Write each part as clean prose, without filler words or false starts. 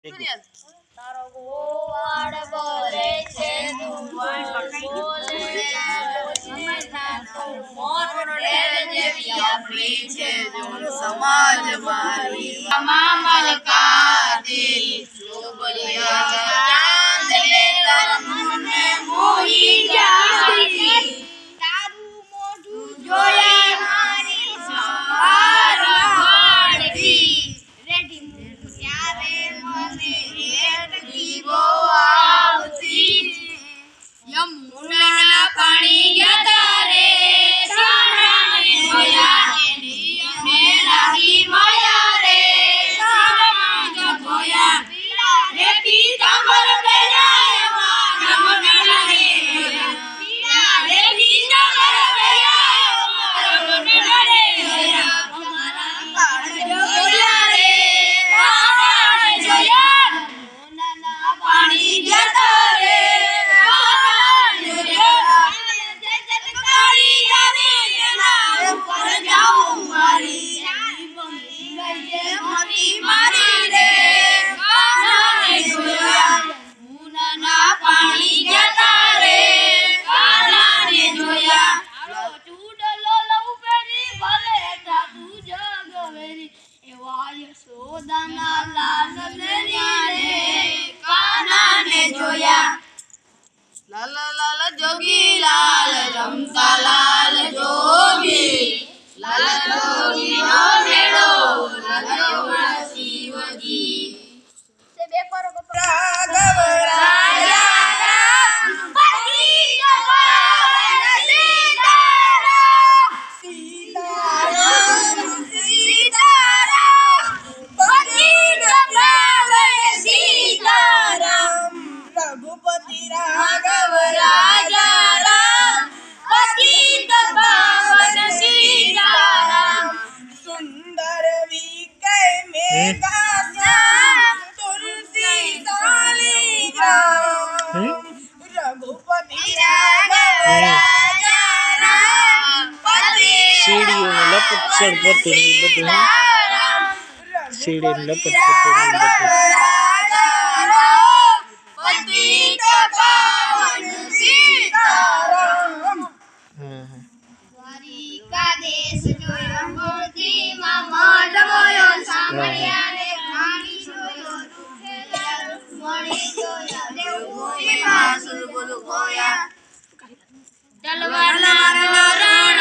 તારો ગોવાળ બોલે છે તું બોલે જેવી આપણી છે સમાજ મારી મલકા તેરી ચોબલિયા ચાંદલે તરમને મોહી ગયા તારું મોઢું જોયા મારી સવાર હાડતી રેડી મું ત્યારે મને હેડકી બહુ આવતી યમુનાના પાણી ગયા તારે સારાને જોયા એની અમે લાગી માયા રે સારામાં જો જોયા રે પીતાંબર પહેરાય મારા મને રે પીડા રે પીતાંબર પહેરાય મારા મને રે અમારા કાળ જોયા રે કાળ જોયા યમુનાના પાણી ગયા તારે સોદાના લાલ રે કાનાને જોયા લાલ લાલ જોગી લાલ રમતા લાલ જોગી લાલ જોગી નો મેળો લાગ્યો શિવજી તે બે પર રાઘવ રાજા પતિ જવાન સીતારામ સીતારામ સીતારામ પતિ જવાન સીતારામ રઘુપતિ રાઘવ રાજા રામ પતિત પાવન સીતારામ સુંદર વિકય મેઘા શ્યામ તુલસી શાલિગ્રામ રઘુપતિ રાઘવ રાજા રામ પતિત સીડીઓમાં લપટ ચડ પડતું બધું સીડીને લપટ પડતું બધું દ્વારિકા દેશ જોયો મૂર્તિમાં માંડવ્યો સાંભળ્યાને ઘાણી જોયો રૂખેલા રૂકમણી જોયા દેવભૂમિમાં સુરગુલ ગોયા તલવારના રણ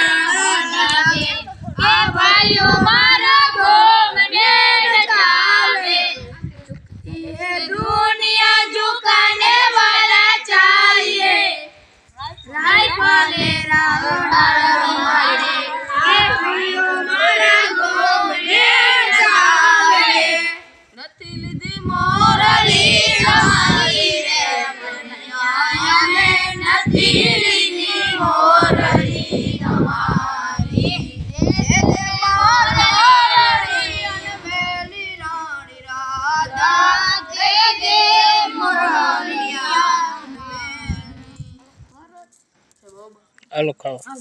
લાગે કે ભાઈઓ મારા ઘોંઘને નચાવે ये दुनिया झुकाने वाला चाहिए राइफले रावण हमारे के भाइयों मारा घोंघने नचावे નથી લીધી મોરલી તમારી રે મનૈયા ને નથી લીધી મોરલી તમારી એ મોરલી અને બેલી રાણી રાજા દે મોરલિયા આલો ખાવા